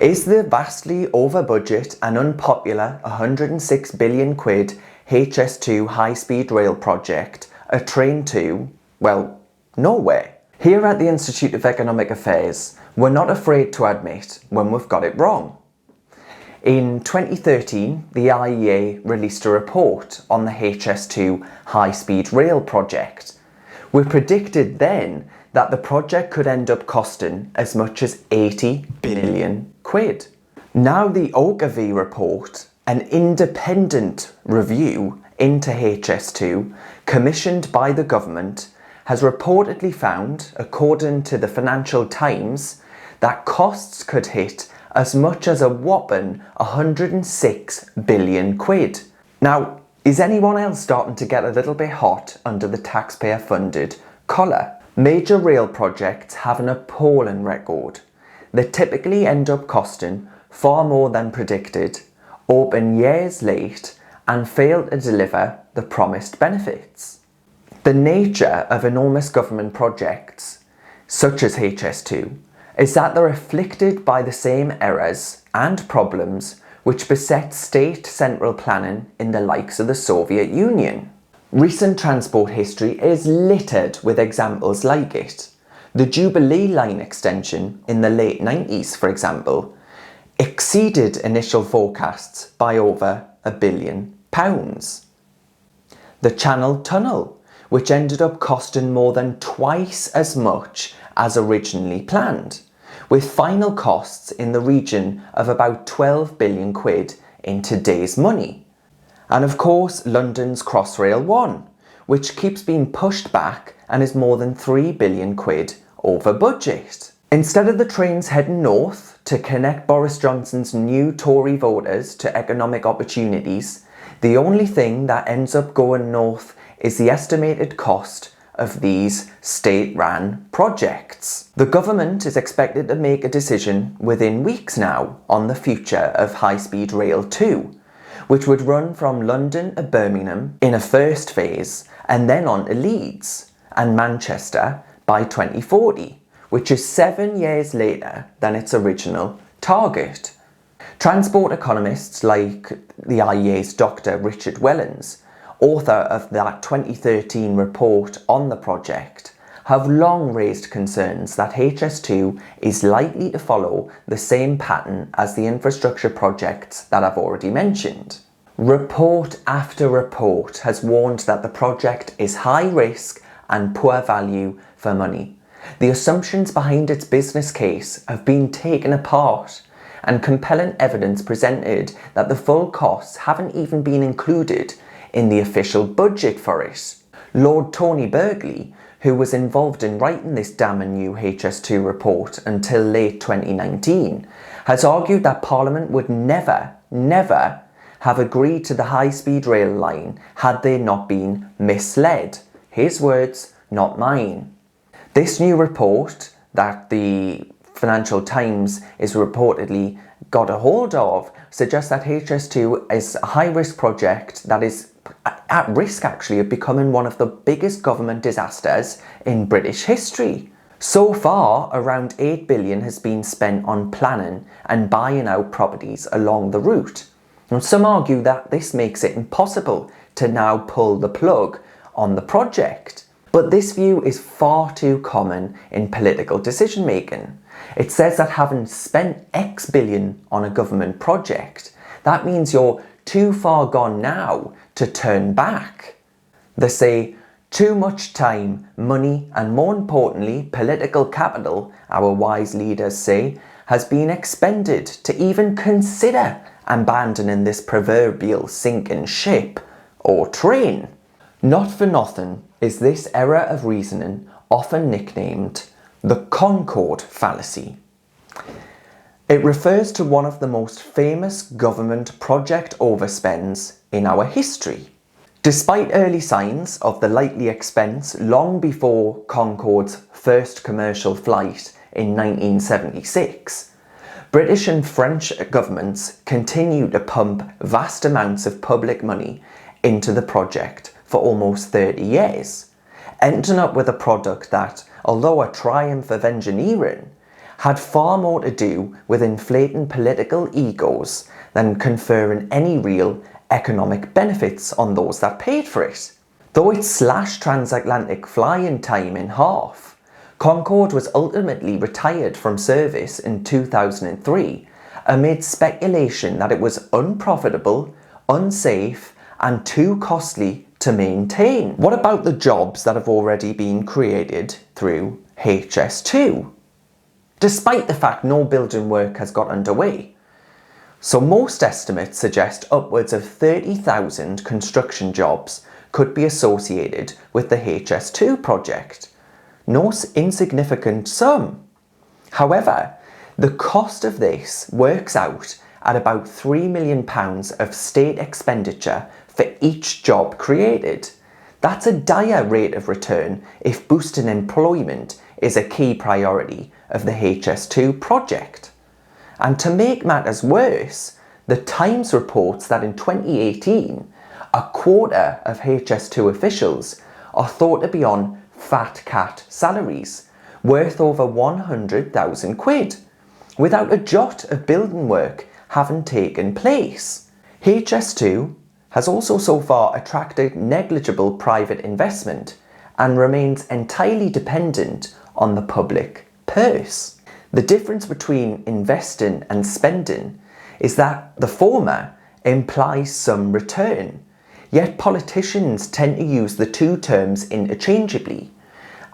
Is the vastly over budget and unpopular 106 billion quid HS2 high-speed rail project a train to, well, nowhere? Here at the Institute of Economic Affairs, we're not afraid to admit when we've got it wrong. In 2013, the IEA released a report on the HS2 high-speed rail project. We predicted then that the project could end up costing as much as 80 billion quid. Now the Oakervee report, an independent review into HS2 commissioned by the government, has reportedly found, according to the Financial Times, that costs could hit as much as a whopping 106 billion quid. Now, is anyone else starting to get a little bit hot under the taxpayer-funded collar? Major rail projects have an appalling record. They typically end up costing far more than predicted, open years late, and fail to deliver the promised benefits. The nature of enormous government projects, such as HS2, is that they're afflicted by the same errors and problems which beset state central planning in the likes of the Soviet Union. Recent transport history is littered with examples like it. The Jubilee line extension in the late 90s, for example, exceeded initial forecasts by over £1 billion. The Channel Tunnel, which ended up costing more than twice as much as originally planned, with final costs in the region of about 12 billion quid in today's money. And of course, London's Crossrail 1, which keeps being pushed back and is more than 3 billion quid over budget. Instead of the trains heading north to connect Boris Johnson's new Tory voters to economic opportunities, the only thing that ends up going north is the estimated cost of these state-run projects. The government is expected to make a decision within weeks now on the future of High-Speed Rail 2, which would run from London to Birmingham in a first phase and then on to Leeds and Manchester by 2040, which is 7 years later than its original target. Transport economists like the IEA's Dr. Richard Wellens, author of that 2013 report on the project, have long raised concerns that HS2 is likely to follow the same pattern as the infrastructure projects that I've already mentioned. Report after report has warned that the project is high risk and poor value for money. The assumptions behind its business case have been taken apart, and compelling evidence presented that the full costs haven't even been included in the official budget for it. Lord Tony Bergley, who was involved in writing this damning new HS2 report until late 2019, has argued that Parliament would never have agreed to the high-speed rail line had they not been misled. His words, not mine. This new report that the Financial Times is reportedly got a hold of suggests that HS2 is a high-risk project that is at risk actually of becoming one of the biggest government disasters in British history. So far, around 8 billion has been spent on planning and buying out properties along the route. And some argue that this makes it impossible to now pull the plug on the project. But this view is far too common in political decision making. It says that having spent X billion on a government project, that means you're too far gone now to turn back. They say too much time, money, and more importantly, political capital, our wise leaders say, has been expended to even consider abandoning this proverbial sinking ship or train. Not for nothing is this error of reasoning often nicknamed the Concorde fallacy. It refers to one of the most famous government project overspends in our history. Despite early signs of the likely expense long before Concorde's first commercial flight in 1976, British and French governments continued to pump vast amounts of public money into the project for almost 30 years, ending up with a product that, although a triumph of engineering, had far more to do with inflating political egos than conferring any real economic benefits on those that paid for it. Though it slashed transatlantic flying time in half, Concorde was ultimately retired from service in 2003 amid speculation that it was unprofitable, unsafe, and too costly to maintain. What about the jobs that have already been created through HS2? Despite the fact no building work has got underway. So most estimates suggest upwards of 30,000 construction jobs could be associated with the HS2 project. No insignificant sum. However, the cost of this works out at about £3 million of state expenditure for each job created. That's a dire rate of return if boosting employment is a key priority of the HS2 project. And to make matters worse, the Times reports that in 2018, a quarter of HS2 officials are thought to be on fat cat salaries, worth over 100,000 quid, without a jot of building work having taken place. HS2 has also so far attracted negligible private investment and remains entirely dependent on the public purse. The difference between investing and spending is that the former implies some return, yet politicians tend to use the two terms interchangeably.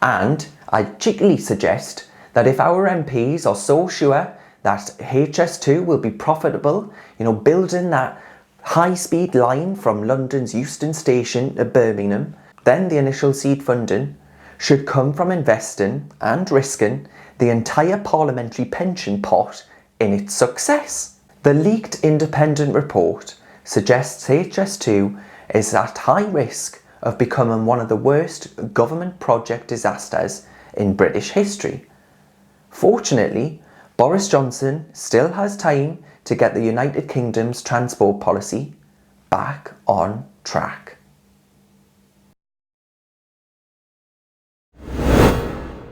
And I cheekily suggest that if our MPs are so sure that HS2 will be profitable, building that high-speed line from London's Euston Station to Birmingham, then the initial seed funding should come from investing and risking the entire parliamentary pension pot in its success. The leaked independent report suggests HS2 is at high risk of becoming one of the worst government project disasters in British history. Fortunately, Boris Johnson still has time to get the United Kingdom's transport policy back on track.